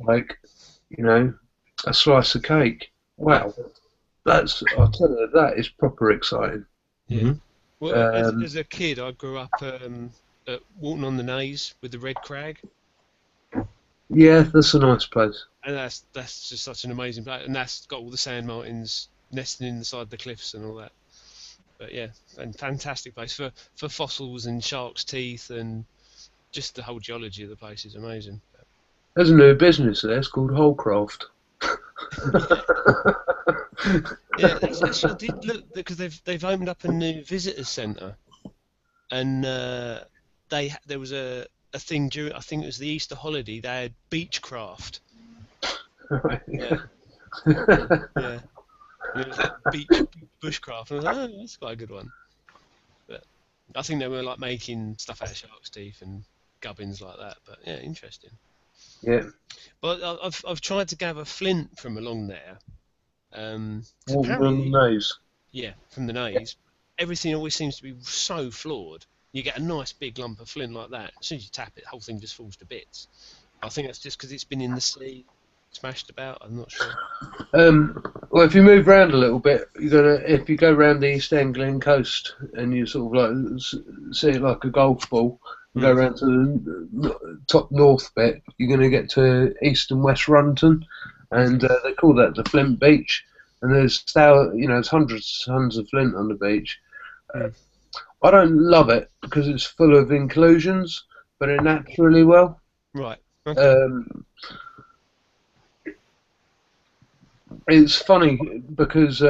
a slice of cake. Wow, I'll tell you, that is proper exciting. Yeah. Mm-hmm. Well, as a kid, I grew up at Walton on the Naze with the Red Crag. Yeah, that's a nice place. And that's just such an amazing place, and that's got all the sand martins nesting inside the cliffs and all that. But yeah, and fantastic place for fossils and sharks' teeth, and just the whole geology of the place is amazing. There's a new business there. It's called Holecraft. Yeah, actually, I did look because they've opened up a new visitor centre, and there was a thing during, I think it was the Easter holiday. They had Beechcraft. Right. Yeah. Yeah. And it was like bushcraft, and I was like, oh, that's quite a good one. But I think they were like making stuff out of shark's teeth and gubbins like that. But yeah, interesting. Yeah. But I've tried to gather flint from along there. Walking on the Naze. Yeah, from the Naze. Everything always seems to be so flawed. You get a nice big lump of flint like that. As soon as you tap it, the whole thing just falls to bits. I think that's just because it's been in the sea, smashed about. I'm not sure. Well, if you move around a little bit, if you go around the East Anglian coast and you sort of like see it like a golf ball, and go around to the top north bit, you're going to get to East and West Runton, and they call that the Flint Beach. And there's hundreds of tons of flint on the beach. I don't love it because it's full of inclusions, but it naturally well. Right. Okay. It's funny because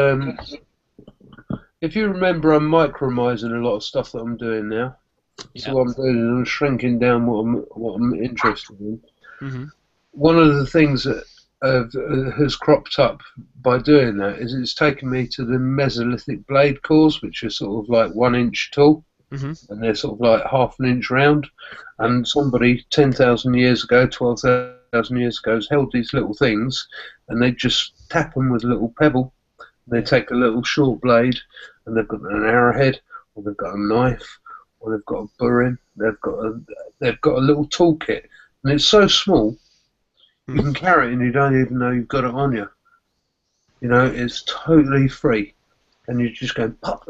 if you remember, I'm micromising a lot of stuff that I'm doing now. Yeah. So what I'm doing is I'm shrinking down what I'm interested in. Mm-hmm. One of the things that has cropped up by doing that is it's taken me to the Mesolithic blade cores, which are sort of like 1 inch tall, and they're sort of like half an inch round. And somebody 10,000 years ago, 12,000 years ago, has held these little things, and they just tap them with a little pebble. They take a little short blade, and they've got an arrowhead, or they've got a knife, or they've got a burin. They've got a little toolkit, and it's so small. You can carry it and you don't even know you've got it on you. It's totally free. And you just go, pop,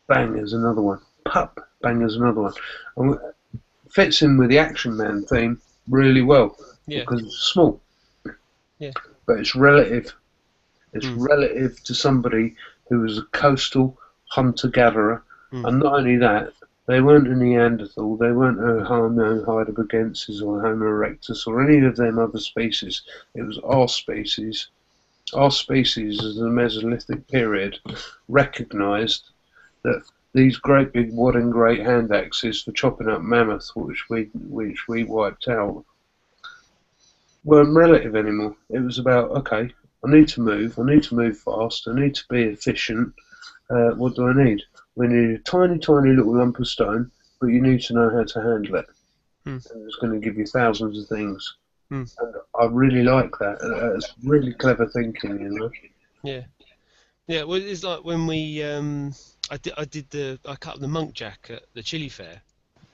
bang, there's another one. Pop, bang, there's another one. And it fits in with the Action Man theme really well. Yeah. Because it's small. Yeah. But it's relative. It's relative to somebody who was a coastal hunter-gatherer. And not only that, They weren't a Neanderthal, they weren't a Homo heidelbergensis or Homo erectus or any of them other species. It was our species. Our species, as the Mesolithic period, recognised that these great big wooden great hand axes for chopping up mammoths, which we wiped out, weren't relative anymore. It was about, okay, I need to move fast, I need to be efficient. What do I need? We need a tiny, tiny little lump of stone, but you need to know how to handle it. And it's going to give you thousands of things. And I really like that. It's really clever thinking, you know. Yeah. Yeah, well, it's like when we, I cut the monk jack at the Chili Fair,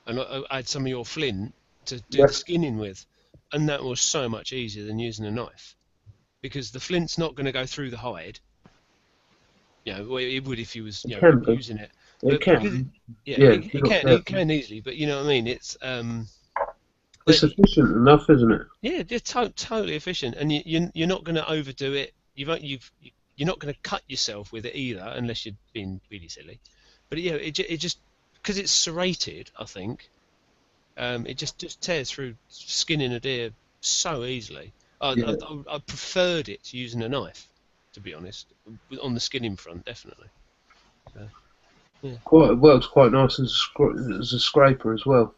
and I had some of your flint to do the skinning with, and that was so much easier than using a knife, because the flint's not going to go through the hide. You know, well, it would if you was using it. It can. It can easily, but you know what I mean. It's efficient enough, isn't it? Yeah, it's totally efficient, and you're not going to overdo it. You're not going to cut yourself with it either, unless you're being really silly. But yeah, it just because it's serrated, I think, it just tears through skinning a deer so easily. I preferred it to using a knife, to be honest, on the skinning front, definitely. Yeah. It works quite nice as a scraper as well.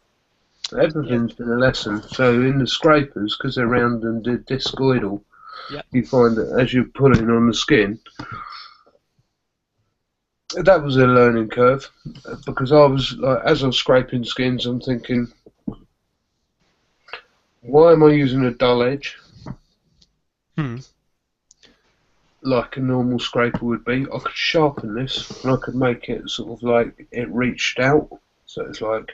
Everything's been a lesson. So in the scrapers, because they're round and discoidal, you find that as you're pulling on the skin, that was a learning curve, because I was as I was scraping skins, I'm thinking, why am I using a dull edge? Like a normal scraper would be. I could sharpen this, and I could make it sort of like it reached out, so it's like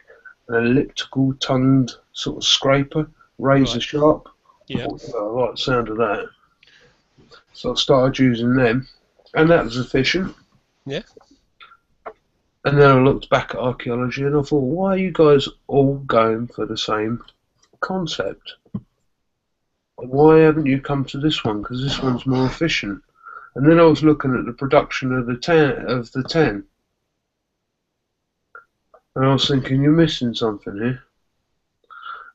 an elliptical tongued sort of scraper, razor sharp. Yeah. I like the sound of that. So I started using them, and that was efficient. Yeah. And then I looked back at archaeology and I thought, why are you guys all going for the same concept? Why haven't you come to this one? Because this one's more efficient. And then I was looking at the production of the 10. And I was thinking, you're missing something here.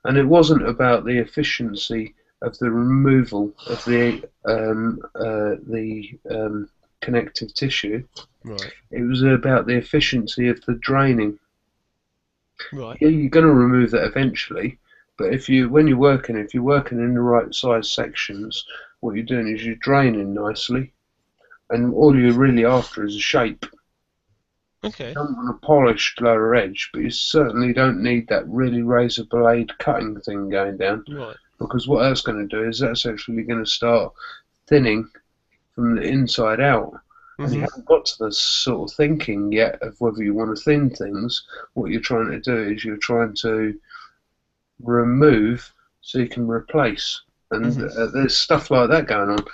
And it wasn't about the efficiency of the removal of the connective tissue. Right. It was about the efficiency of the draining. Right. Yeah, you're going to remove that eventually, but if you're working in the right size sections, what you're doing is you're draining nicely, and all you're really after is a shape. Okay. You don't want a polished lower edge, but you certainly don't need that really razor blade cutting thing going down. Right. Because what that's going to do is that's actually going to start thinning from the inside out. And you haven't got to the sort of thinking yet of whether you want to thin things. What you're trying to do is you're trying to remove so you can replace. And there's stuff like that going on.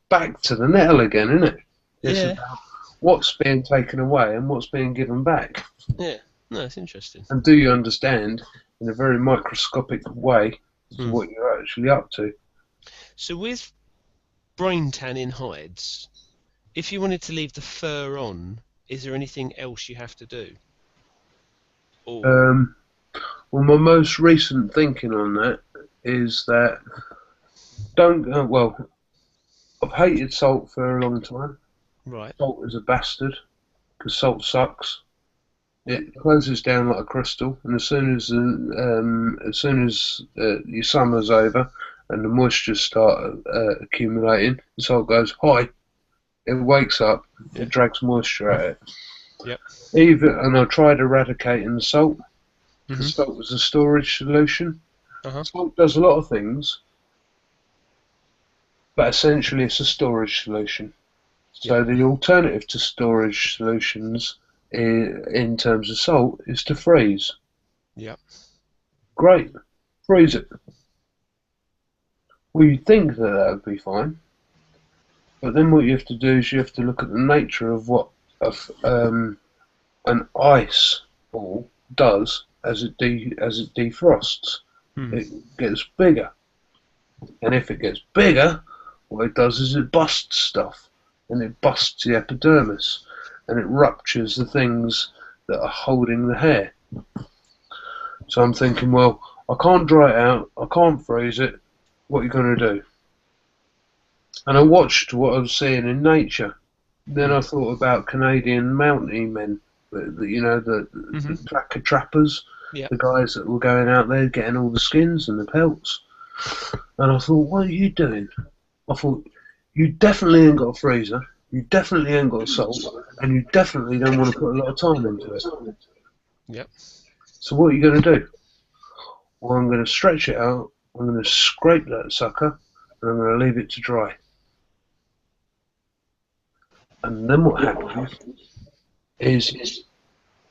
Back to the nettle again, isn't it? It's about what's being taken away and what's being given back. Yeah, no, it's interesting. And do you understand in a very microscopic way what you're actually up to? So with brain tanning hides, if you wanted to leave the fur on, is there anything else you have to do? Well, my most recent thinking on that is that I've hated salt for a long time. Right. Salt is a bastard because salt sucks. It closes down like a crystal, and as soon as your summer's over and the moisture start accumulating, the salt goes hi. It wakes up, it drags moisture at it. Yep. And I tried eradicating the salt. The salt was a storage solution. Salt does a lot of things, but essentially it's a storage solution. So the alternative to storage solutions in terms of salt is to freeze. Yep. Great. Freeze it. Well, you'd think that would be fine. But then what you have to do is you have to look at the nature of what an ice ball does as it defrosts. It gets bigger, and if it gets bigger, what it does is it busts stuff, and it busts the epidermis, and it ruptures the things that are holding the hair. So I'm thinking, well, I can't dry it out, I can't freeze it, what are you going to do? And I watched what I was seeing in nature. Then I thought about Canadian mountain men, the tracker trappers, Yeah. the guys that were going out there getting all the skins and the pelts. And I thought, what are you doing? I thought, you definitely ain't got a freezer, you definitely ain't got a salt, and you definitely don't want to put a lot of time into it. Yep. So what are you going to do? Well, I'm going to stretch it out, I'm going to scrape that sucker, and I'm going to leave it to dry. And then what happens is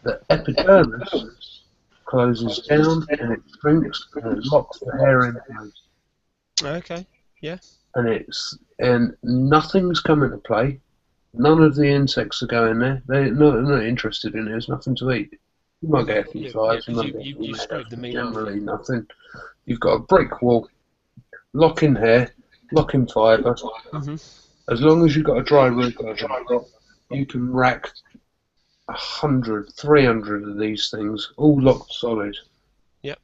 the epidermis closes down and it shrinks and it locks the hair in place. Okay. Yeah. And nothing's coming to play. None of the insects are going there. They're not interested in it. There's nothing to eat. You might get a few flies. You scrape the meat off. Generally nothing. You've got a brick wall, locking hair, locking fibre. As long as you've got a dry roof over the top, you can rack 100, 300 of these things, all locked solid. Yep.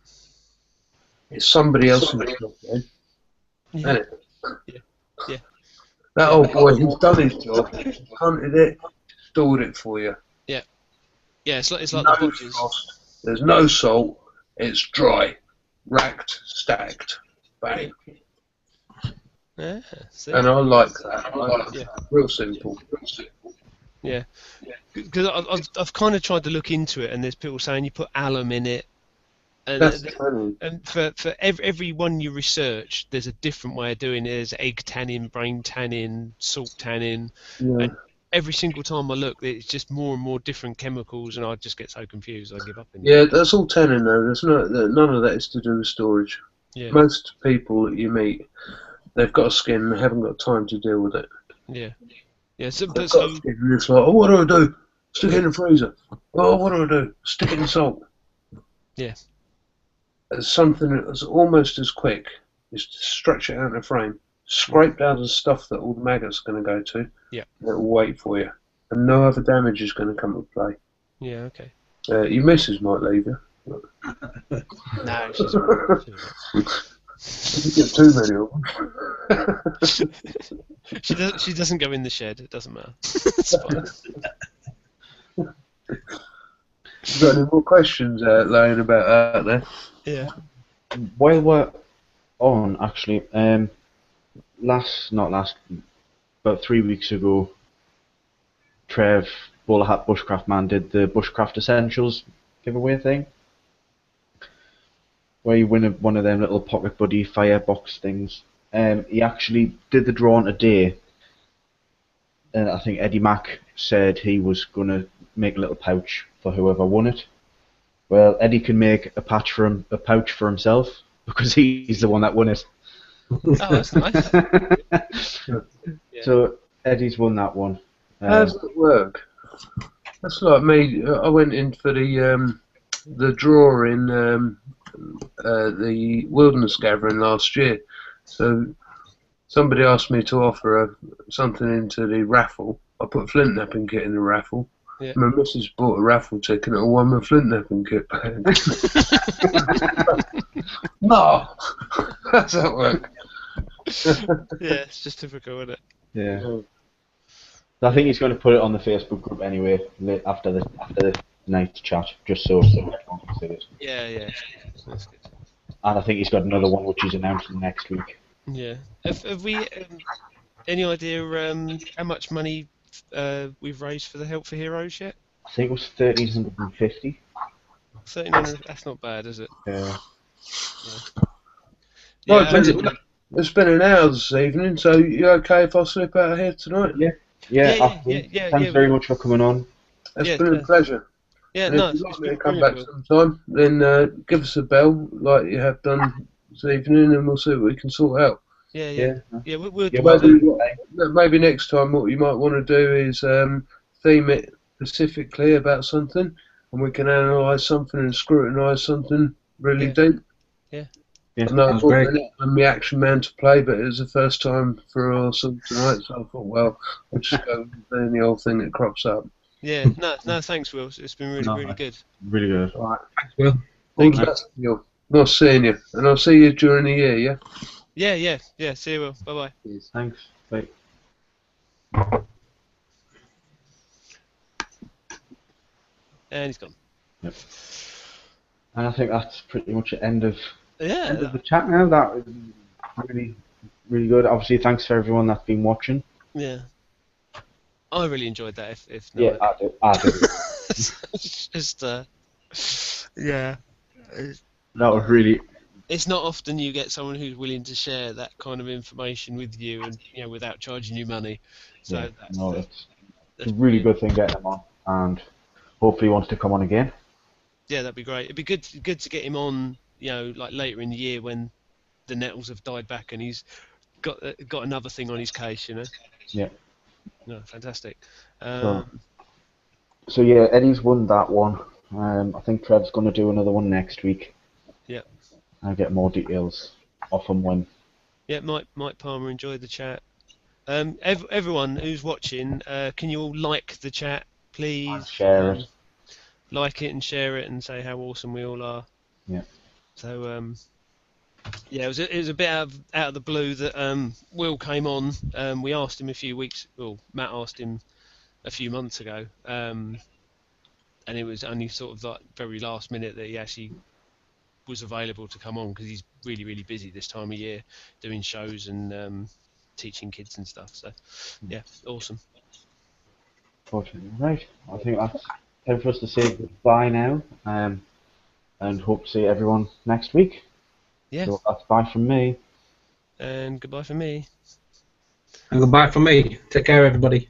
It's somebody else's job then, isn't it? Yeah. That old boy, he's done his job, hunted it, stored it for you. Yeah. Yeah, it's like No the bodges. frost, there's no salt, it's dry, racked, stacked, bang. Yeah. See? And I like that. Real simple. Yeah. Because I've kind of tried to look into it, and there's people saying you put alum in it. And for every one you research, there's a different way of doing it. There's egg tannin, brain tannin, salt tannin. Yeah. And every single time I look, it's just more and more different chemicals, and I just get so confused. I give up. Yeah, that's all tannin though. None of that is to do with storage. Yeah. Most people that you meet, they've got a skin, they haven't got time to deal with it. Yeah. Yeah. So, They've got a skin, and it's like, oh, what do I do? Stick it in the freezer. Oh, what do I do? Stick it in salt. Yeah. It's something that's almost as quick is to stretch it out in a frame, scrape down the stuff that all the maggots are going to go to. Yeah. And it'll wait for you, and no other damage is going to come to play. Yeah. Okay. Your missus might leave you. No, she's You get too many of them. She doesn't go in the shed. It doesn't matter. It's fine. You got any more questions laying about out there? Yeah. While we're on, actually, about 3 weeks ago, Trev, Bowler Hat Bushcraft Man, did the Bushcraft Essentials giveaway thing, where you win one of them little pocket buddy firebox things. He actually did the drawing today, and I think Eddie Mack said he was going to make a little pouch for whoever won it. Well, Eddie can make a pouch for himself because he's the one that won it. Oh, that's nice. So Eddie's won that one. How does it work? That's like me. I went in for the draw in the wilderness gathering last year. So somebody asked me to offer something into the raffle. I put a flint napping kit in the raffle. Yeah. My missus bought a raffle ticket and I won my flint napping kit back. No! How does that work? Yeah, it's just typical, isn't it? Yeah. I think he's going to put it on the Facebook group anyway after the night chat, just so everyone can see it. Yeah. That's good. And I think he's got another one which he's announcing next week. Yeah. Have we any idea how much money we've raised for the Help for Heroes yet? I think it was 1,350. 1,300. That's not bad, is it? Yeah. Right, it's been an hour this evening, so you okay if I slip out of here tonight? Yeah. Thanks very much for coming on. It's been a pleasure. Yeah, And no, if you'd it's like me to been come back brilliant. sometime, then give us a bell like you have done this evening, and we'll see what we can sort out. Yeah. We'll Maybe next time what you might want to do is theme it specifically about something, and we can analyse something and scrutinise something really deep. Yeah. No, I'm the action man to play, but it was the first time for us tonight, so I thought, well, I'll just go with any old thing that crops up. Yeah, no, thanks, Will. It's been really, No, really good. really good. All right. Thanks, Will. All Thank the you. best, Neil. Nice seeing you, and I'll see you during the year. Yeah. Yeah. See you, Will. Bye bye. Cheers. Thanks. Bye. And he's gone. Yep. And I think that's pretty much the end of Yeah. the chat now. That was really, really good. Obviously, thanks for everyone that's been watching. Yeah. I really enjoyed that. If Yeah, not, I do. it's just yeah. That was really. It's not often you get someone who's willing to share that kind of information with you, and without charging you money. So Yeah, that's, no, that's, it's a that's really brilliant. good thing getting him on, and hopefully he wants to come on again. Yeah, that'd be great. It'd be good to get him on, like later in the year when the nettles have died back and he's got another thing on his case, Yeah. No, fantastic. So yeah, Eddie's won that one. I think Trev's going to do another one next week. Yeah. I'll get more details off him when. Yeah, Mike Palmer enjoyed the chat. Everyone who's watching, can you all like the chat, please? Share it. Like it and share it and say how awesome we all are. Yeah. So yeah, it was a bit out of the blue that Will came on. We asked him Matt asked him a few months ago, and it was only sort of like very last minute that he actually was available to come on because he's really, really busy this time of year doing shows and teaching kids and stuff. So yeah, awesome. Fortunately, right. I think that's time for us to say goodbye now, and hope to see everyone next week. Yeah. So that's bye from me. And goodbye for me. And goodbye from me. Take care, everybody.